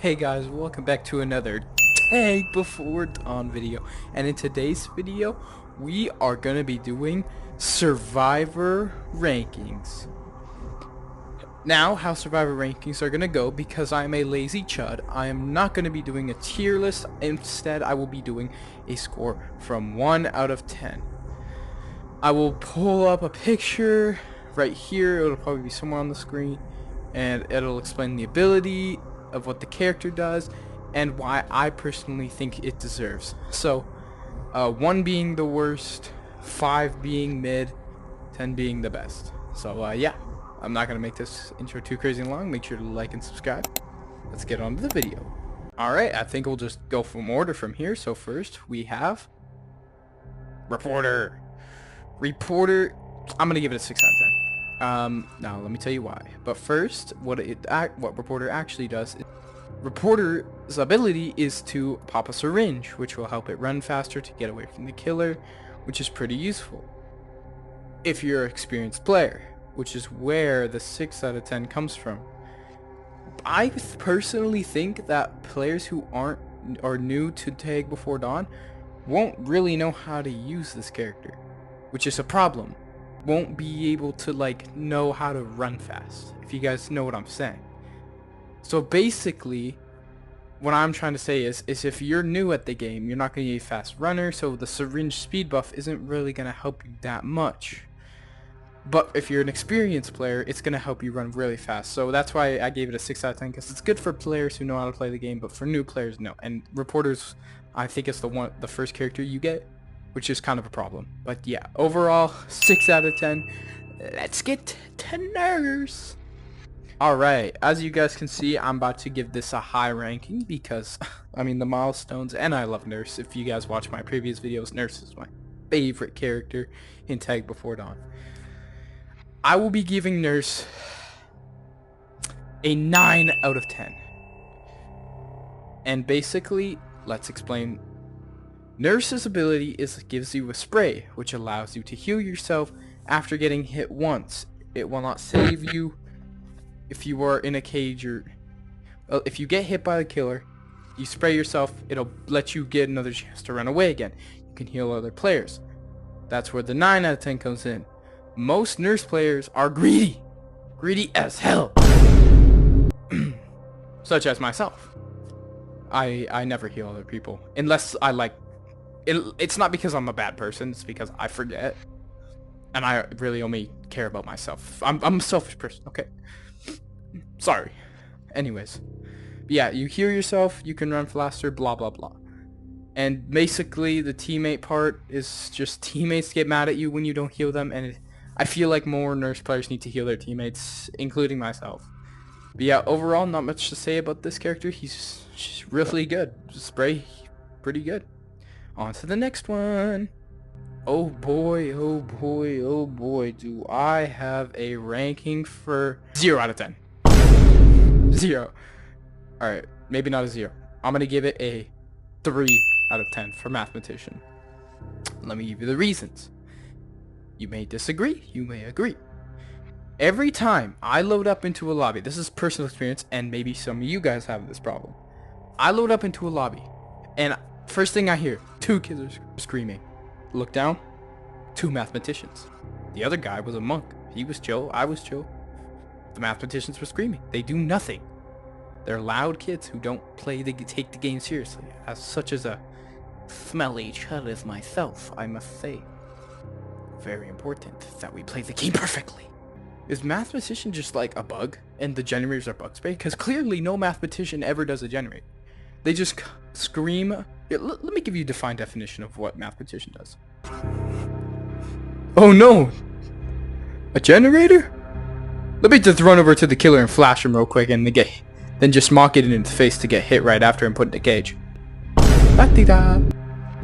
Hey guys, welcome back to another Tag Before Dawn video. And in today's video, we are gonna be doing Survivor rankings. Now, how Survivor rankings are gonna go, because I'm a lazy chud, I am not gonna be doing a tier list. Instead, I will be doing a score from 1 out of 10. I will pull up a picture right here. It'll probably be somewhere on the screen, and it'll explain the ability of what the character does and why I personally think it deserves. So 1 being the worst, 5 being mid, 10 being the best. So yeah, I'm not gonna make this intro too crazy long. Make sure to like and subscribe. Let's get on to the video. Alright, I think we'll just go from order from here. So first we have Reporter. I'm gonna give it a 6 out of 10. Now let me tell you why. But first, what Reporter actually does is, Reporter's ability is to pop a syringe, which will help it run faster to get away from the killer, which is pretty useful if you're an experienced player, which is where the 6 out of 10 comes from. I personally think that players who are new to Tag Before Dawn won't really know how to use this character, which is a problem. Won't be able to know how to run fast, if you guys know what I'm saying. So basically what I'm trying to say is if you're new at the game, you're not going to be a fast runner, so the syringe speed buff isn't really going to help you that much. But if you're an experienced player, it's going to help you run really fast. So that's why I gave it a 6 out of 10, because it's good for players who know how to play the game, but for new players, no. And Reporters, I think it's the first character you get, which is kind of a problem. But yeah, overall 6 out of 10. Let's get to Nurse. Alright, as you guys can see, I'm about to give this a high ranking because I mean the milestones, and I love Nurse. If you guys watch my previous videos, Nurse is my favorite character in Tag Before Dawn. I will be giving Nurse a 9 out of 10. And basically, let's explain. Nurse's ability gives you a spray, which allows you to heal yourself after getting hit once. It will not save you if you are in a cage, or if you get hit by the killer, you spray yourself, it'll let you get another chance to run away again. You can heal other players. That's where the 9 out of 10 comes in. Most Nurse players are greedy as hell. Such as myself. I never heal other people unless I it's not because I'm a bad person, it's because I forget. And I really only care about myself. I'm a selfish person, okay? Sorry. Anyways. But yeah, you heal yourself, you can run faster, blah blah blah. And basically the teammate part is just teammates get mad at you when you don't heal them, and I feel like more Nurse players need to heal their teammates, including myself. But yeah, overall, not much to say about this character. She's really good. Spray, pretty good. On to the next one. Oh boy, oh boy, oh boy, do I have a ranking for 0 out of 10. 0. Alright, maybe not a 0. I'm gonna give it a 3 out of 10 for Mathematician. Let me give you the reasons. You may disagree, you may agree. Every time I load up into a lobby, this is personal experience, and maybe some of you guys have this problem. I load up into a lobby, and first thing I hear, 2 kids are screaming. Look down, 2 mathematicians. The other guy was a monk. He was chill, I was chill. The mathematicians were screaming. They do nothing. They're loud kids who don't take the game seriously. As such as a smelly chud as myself, I must say. Very important that we play the game perfectly. Is Mathematician just like a bug, and the generators are bug spray? Because clearly no mathematician ever does a generator. They just scream. Let me give you a defined definition of what Mathematician does. Oh no! A generator? Let me just run over to the killer and flash him real quick, and then just mock it in his face to get hit right after and put in the cage.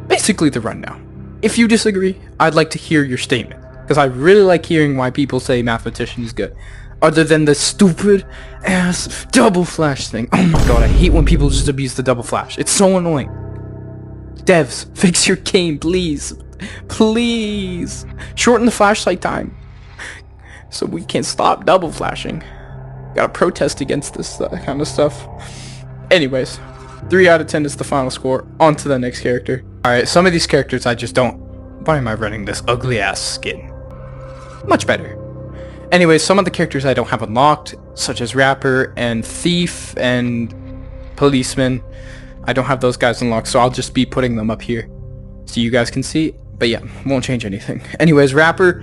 Basically the rundown. If you disagree, I'd like to hear your statement, because I really like hearing why people say Mathematician is good. Other than the stupid ass double flash thing. Oh my god, I hate when people just abuse the double flash. It's so annoying. Devs, fix your game, please. Please. Shorten the flashlight time, so we can stop double flashing. Gotta protest against this kind of stuff. Anyways, 3 out of 10 is the final score. On to the next character. Alright, some of these characters I just don't... Why am I running this ugly ass skin? Much better. Anyways, some of the characters I don't have unlocked, such as Rapper and Thief and Policeman. I don't have those guys unlocked, so I'll just be putting them up here so you guys can see. But yeah, won't change anything. Anyways, Rapper,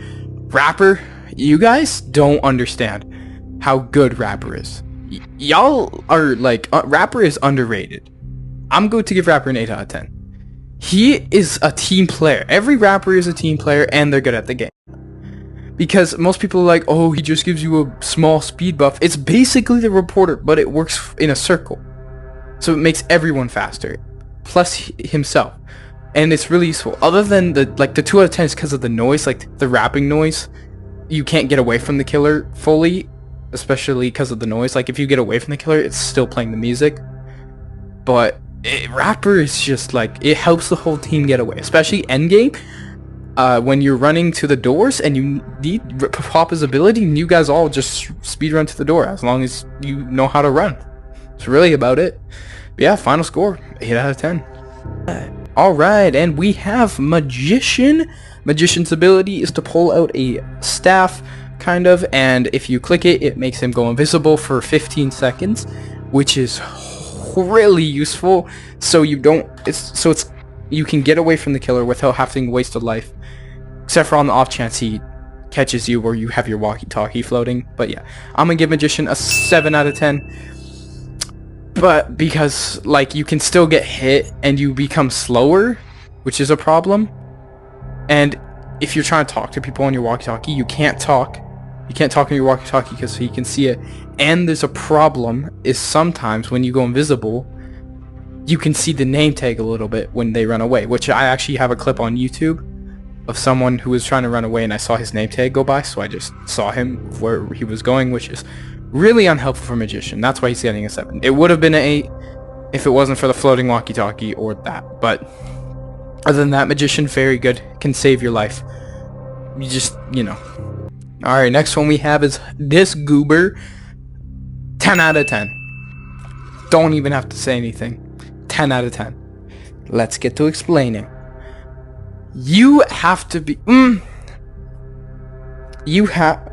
you guys don't understand how good Rapper is. Y'all are like, Rapper is underrated. I'm going to give Rapper an 8 out of 10. He is a team player. Every Rapper is a team player, and they're good at the game. Because most people are like, oh, he just gives you a small speed buff. It's basically the reporter, but it works in a circle. So it makes everyone faster. Plus himself. And it's really useful. Other than the 2 out of 10 is because of the noise, like the rapping noise. You can't get away from the killer fully, especially because of the noise. Like if you get away from the killer, it's still playing the music. But Rapper is just like, it helps the whole team get away, especially endgame. When you're running to the doors and you need Papa's ability, and you guys all just speed run to the door as long as you know how to run. That's really about it. But yeah, final score, 8 out of 10. Alright, and we have Magician. Magician's ability is to pull out a staff, kind of, and if you click it, it makes him go invisible for 15 seconds, which is really useful. So you don't, you can get away from the killer without having to waste a life, except for on the off chance he catches you or you have your walkie-talkie floating. But yeah, I'm gonna give Magician a 7 out of 10. But because, like, you can still get hit and you become slower, which is a problem. And if you're trying to talk to people on your walkie-talkie, you can't talk. You can't talk on your walkie-talkie because he can see it. And there's a problem is sometimes when you go invisible, you can see the name tag a little bit when they run away, which I actually have a clip on YouTube of someone who was trying to run away and I saw his name tag go by, so I just saw him where he was going, which is really unhelpful for Magician. That's why he's getting a 7. It would have been an 8 if it wasn't for the floating walkie-talkie or that. But other than that, Magician, very good. Can save your life. You just, you know. Alright, next one we have is this goober. 10 out of 10. Don't even have to say anything. 10 out of 10. Let's get to explaining. You have to be...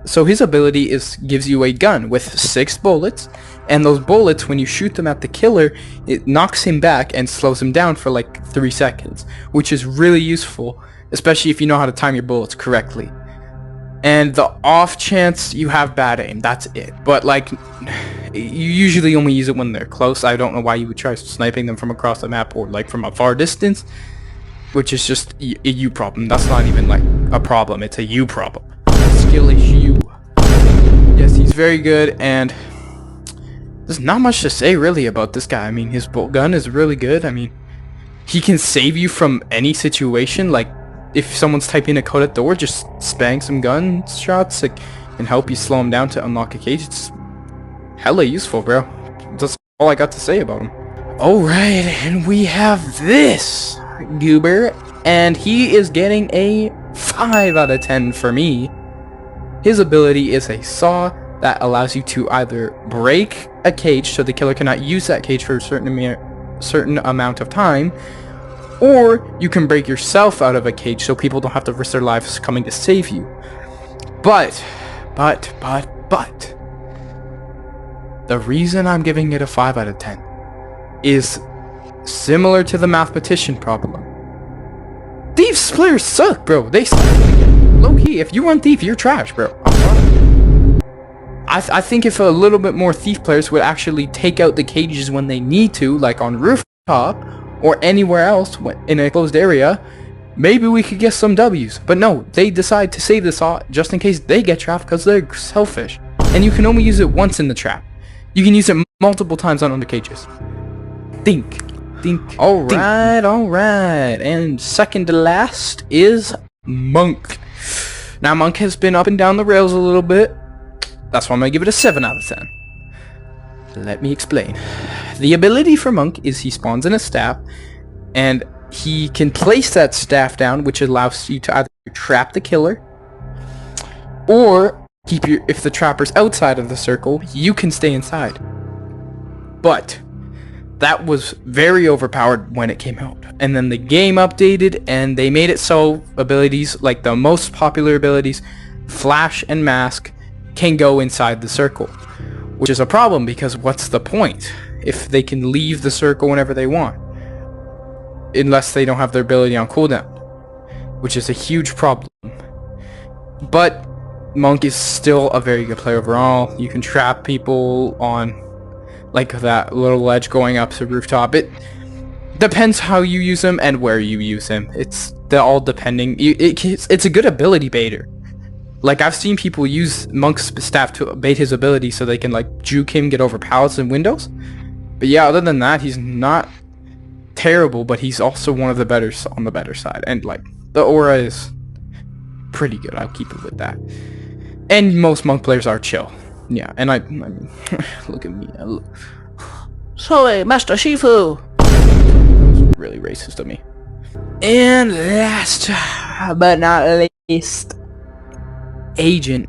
So his ability gives you a gun with 6 bullets, and those bullets, when you shoot them at the killer, it knocks him back and slows him down for like 3 seconds, which is really useful, especially if you know how to time your bullets correctly. And the off chance you have bad aim, that's it. But like, you usually only use it when they're close. I don't know why you would try sniping them from across the map or like from a far distance, which is just a you problem. That's not even like a problem, it's a you problem. Skill is you. Yes, he's very good, and there's not much to say really about this guy. I mean, his bolt gun is really good. I mean, he can save you from any situation. Like, if someone's typing a code at the door, just spang some gun shots and help you slow him down to unlock a cage. It's hella useful, bro. That's all I got to say about him. Alright, and we have this goober, and he is getting a 5 out of 10 for me. His ability is a saw that allows you to either break a cage so the killer cannot use that cage for a certain amount of time, or you can break yourself out of a cage so people don't have to risk their lives coming to save you. But, the reason I'm giving it a 5 out of 10 is similar to the mathematician problem. Thieves players suck, bro. They suck. Low-key, if you run Thief, you're trash, bro. I'm sorry. I think if a little bit more Thief players would actually take out the cages when they need to, like on rooftop or anywhere else in a closed area, maybe we could get some W's. But no, they decide to save the saw just in case they get trapped because they're selfish. And you can only use it once in the trap. You can use it multiple times on other cages. Think. Alright. And second to last is Monk. Now, Monk has been up and down the rails a little bit. That's why I'm going to give it a 7 out of 10. Let me explain. The ability for Monk is he spawns in a staff, and he can place that staff down, which allows you to either trap the killer, or if the trapper's outside of the circle, you can stay inside. But that was very overpowered when it came out. And then the game updated and they made it so abilities, like the most popular abilities, Flash and Mask, can go inside the circle. Which is a problem because what's the point if they can leave the circle whenever they want? Unless they don't have their ability on cooldown. Which is a huge problem. But Monk is still a very good player overall. You can trap people on like that little ledge going up to the rooftop. It depends how you use him and where you use him. They're all depending. It's a good ability baiter. Like I've seen people use Monk's staff to bait his ability so they can like juke him, get over pallets and windows. But yeah, other than that, he's not terrible, but he's also one of the better on the better side. And like the aura is pretty good. I'll keep it with that. And most Monk players are chill. Yeah, and I mean, look at me. Sorry, Master Shifu. Really racist of me. And last but not least, Agent.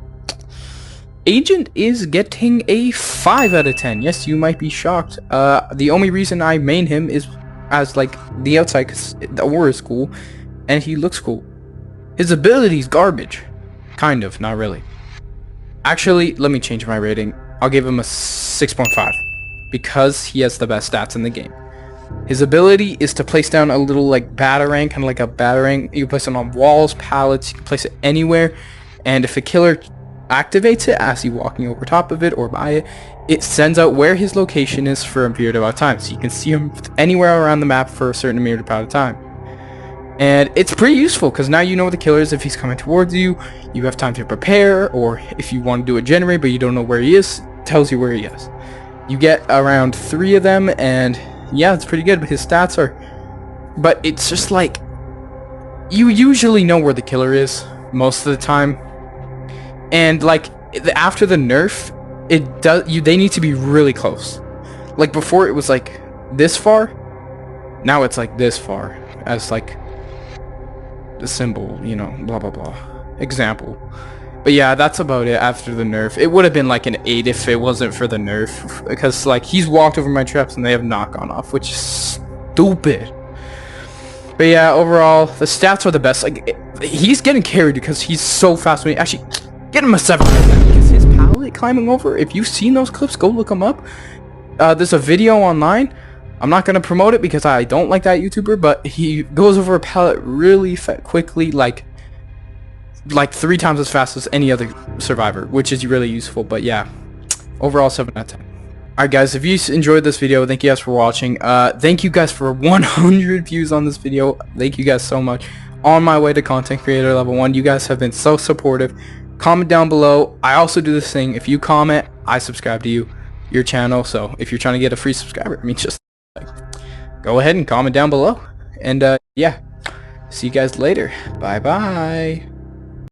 Agent is getting a 5 out of 10. Yes, you might be shocked. The only reason I main him is as like the outside, because the aura is cool, and he looks cool. His ability's garbage. Kind of, not really. Actually, let me change my rating. I'll give him a 6.5 because he has the best stats in the game. His ability is to place down a little like batarang, kind of like a batarang. You can place it on walls, pallets, you can place it anywhere. And if a killer activates it as he's walking over top of it or by it, it sends out where his location is for a period of time. So you can see him anywhere around the map for a certain period of time. And it's pretty useful because now you know the killer is. If he's coming towards you, you have time to prepare, or if you want to do a generate but you don't know where he is, it tells you where he is. You get around 3 of them, and yeah, it's pretty good. But his stats are, but it's just like you usually know where the killer is most of the time, and like after the nerf, they need to be really close. Like before, it was like this far. Now it's like this far, as like the symbol, you know, blah blah blah example. But yeah, that's about it after the nerf. It would have been like an 8 if it wasn't for the nerf, because like he's walked over my traps and they have not gone off, which is stupid. But yeah, overall the stats are the best. Like he's getting carried because he's so fast. When actually get him a 7 because his pallet climbing over, if you've seen those clips, go look them up. There's a video online. I'm not gonna promote it because I don't like that YouTuber, but he goes over a pallet really quickly, like 3 times as fast as any other survivor, which is really useful. But yeah, overall 7 out of 10. Alright guys, if you enjoyed this video, thank you guys for watching. Thank you guys for 100 views on this video. Thank you guys so much. On my way to content creator level 1, you guys have been so supportive. Comment down below. I also do this thing, if you comment, I subscribe to your channel. So if you're trying to get a free subscriber, I mean, just go ahead and comment down below. And yeah, see you guys later. Bye bye.